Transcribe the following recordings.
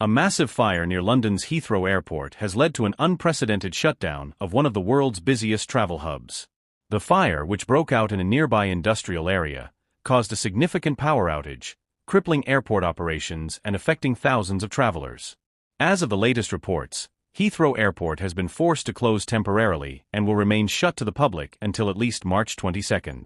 A massive fire near London's Heathrow Airport has led to an unprecedented shutdown of one of the world's busiest travel hubs. The fire, which broke out in a nearby industrial area, caused a significant power outage, crippling airport operations and affecting thousands of travelers. As of the latest reports, Heathrow Airport has been forced to close temporarily and will remain shut to the public until at least March 22.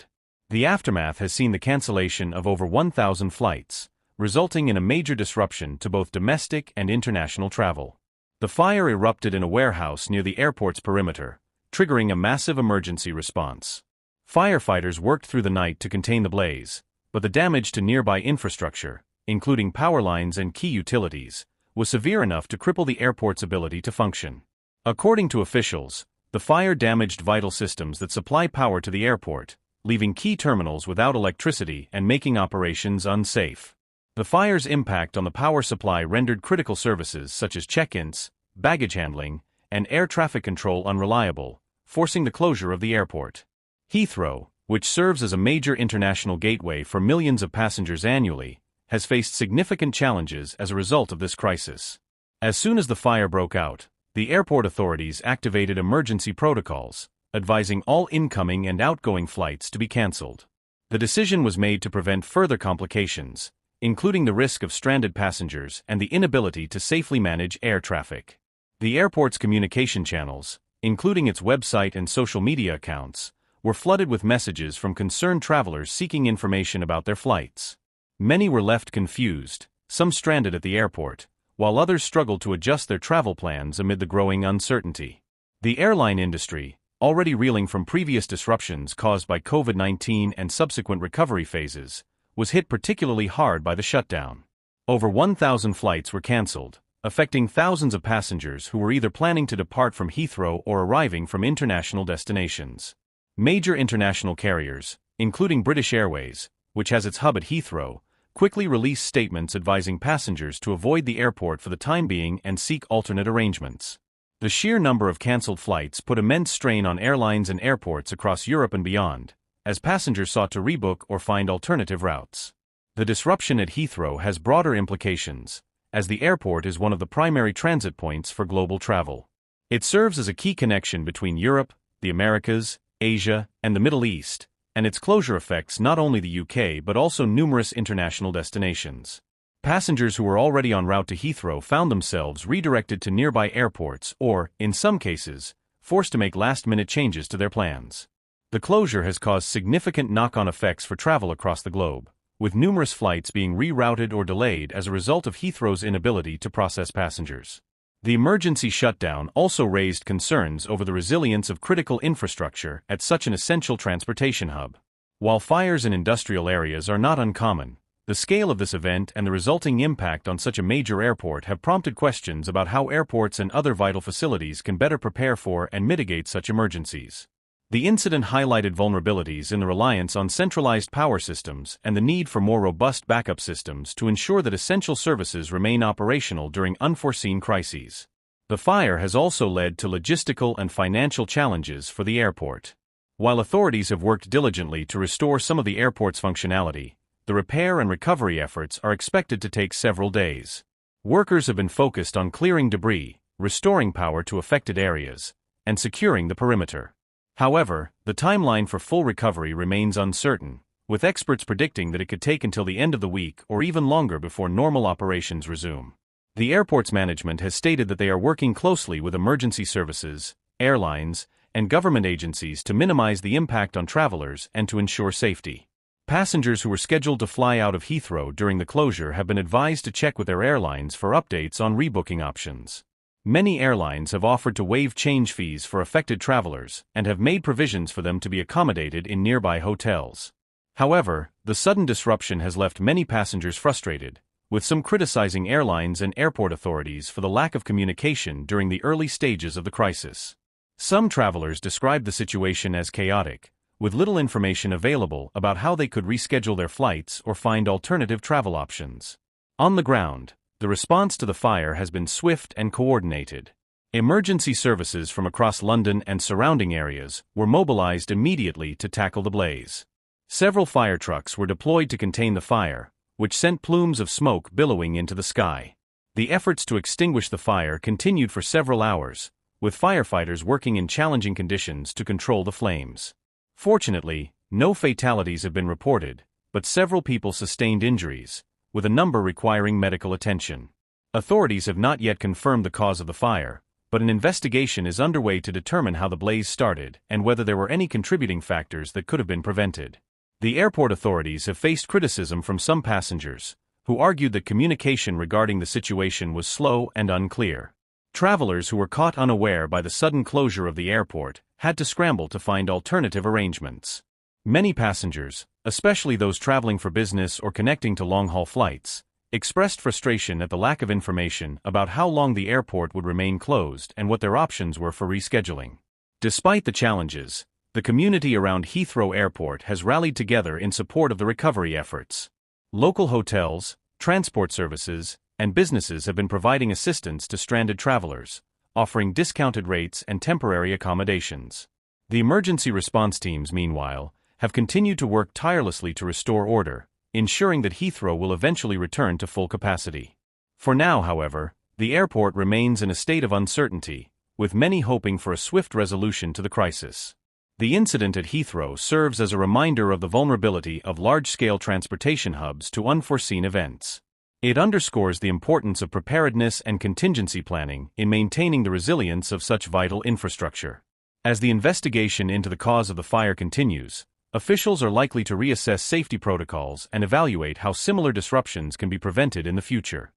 The aftermath has seen the cancellation of over 1,000 flights, resulting in a major disruption to both domestic and international travel. The fire erupted in a warehouse near the airport's perimeter, triggering a massive emergency response. Firefighters worked through the night to contain the blaze, but the damage to nearby infrastructure, including power lines and key utilities, was severe enough to cripple the airport's ability to function. According to officials, the fire damaged vital systems that supply power to the airport, leaving key terminals without electricity and making operations unsafe. The fire's impact on the power supply rendered critical services such as check-ins, baggage handling, and air traffic control unreliable, forcing the closure of the airport. Heathrow, which serves as a major international gateway for millions of passengers annually, has faced significant challenges as a result of this crisis. As soon as the fire broke out, the airport authorities activated emergency protocols, advising all incoming and outgoing flights to be cancelled. The decision was made to prevent further complications, including the risk of stranded passengers and the inability to safely manage air traffic. The airport's communication channels, including its website and social media accounts, were flooded with messages from concerned travelers seeking information about their flights. Many were left confused, some stranded at the airport, while others struggled to adjust their travel plans amid the growing uncertainty. The airline industry, already reeling from previous disruptions caused by COVID-19 and subsequent recovery phases, was hit particularly hard by the shutdown. Over 1,000 flights were cancelled, affecting thousands of passengers who were either planning to depart from Heathrow or arriving from international destinations. Major international carriers, including British Airways, which has its hub at Heathrow, quickly released statements advising passengers to avoid the airport for the time being and seek alternate arrangements. The sheer number of cancelled flights put immense strain on airlines and airports across Europe and beyond, as passengers sought to rebook or find alternative routes. The disruption at Heathrow has broader implications, as the airport is one of the primary transit points for global travel. It serves as a key connection between Europe, the Americas, Asia, and the Middle East, and its closure affects not only the UK but also numerous international destinations. Passengers who were already en route to Heathrow found themselves redirected to nearby airports or, in some cases, forced to make last-minute changes to their plans. The closure has caused significant knock-on effects for travel across the globe, with numerous flights being rerouted or delayed as a result of Heathrow's inability to process passengers. The emergency shutdown also raised concerns over the resilience of critical infrastructure at such an essential transportation hub. While fires in industrial areas are not uncommon, the scale of this event and the resulting impact on such a major airport have prompted questions about how airports and other vital facilities can better prepare for and mitigate such emergencies. The incident highlighted vulnerabilities in the reliance on centralized power systems and the need for more robust backup systems to ensure that essential services remain operational during unforeseen crises. The fire has also led to logistical and financial challenges for the airport. While authorities have worked diligently to restore some of the airport's functionality, the repair and recovery efforts are expected to take several days. Workers have been focused on clearing debris, restoring power to affected areas, and securing the perimeter. However, the timeline for full recovery remains uncertain, with experts predicting that it could take until the end of the week or even longer before normal operations resume. The airport's management has stated that they are working closely with emergency services, airlines, and government agencies to minimize the impact on travelers and to ensure safety. Passengers who were scheduled to fly out of Heathrow during the closure have been advised to check with their airlines for updates on rebooking options. Many airlines have offered to waive change fees for affected travelers and have made provisions for them to be accommodated in nearby hotels. However, the sudden disruption has left many passengers frustrated, with some criticizing airlines and airport authorities for the lack of communication during the early stages of the crisis. Some travelers described the situation as chaotic, with little information available about how they could reschedule their flights or find alternative travel options. On the ground, the response to the fire has been swift and coordinated. Emergency services from across London and surrounding areas were mobilized immediately to tackle the blaze. Several fire trucks were deployed to contain the fire, which sent plumes of smoke billowing into the sky. The efforts to extinguish the fire continued for several hours, with firefighters working in challenging conditions to control the flames. Fortunately, no fatalities have been reported, but several people sustained injuries, with a number requiring medical attention. Authorities have not yet confirmed the cause of the fire, but an investigation is underway to determine how the blaze started and whether there were any contributing factors that could have been prevented. The airport authorities have faced criticism from some passengers, who argued that communication regarding the situation was slow and unclear. Travelers who were caught unaware by the sudden closure of the airport had to scramble to find alternative arrangements. Many passengers, especially those traveling for business or connecting to long-haul flights, expressed frustration at the lack of information about how long the airport would remain closed and what their options were for rescheduling. Despite the challenges, the community around Heathrow Airport has rallied together in support of the recovery efforts. Local hotels, transport services, and businesses have been providing assistance to stranded travelers, offering discounted rates and temporary accommodations. The emergency response teams, meanwhile, have continued to work tirelessly to restore order, ensuring that Heathrow will eventually return to full capacity. For now, however, the airport remains in a state of uncertainty, with many hoping for a swift resolution to the crisis. The incident at Heathrow serves as a reminder of the vulnerability of large-scale transportation hubs to unforeseen events. It underscores the importance of preparedness and contingency planning in maintaining the resilience of such vital infrastructure. As the investigation into the cause of the fire continues, officials are likely to reassess safety protocols and evaluate how similar disruptions can be prevented in the future.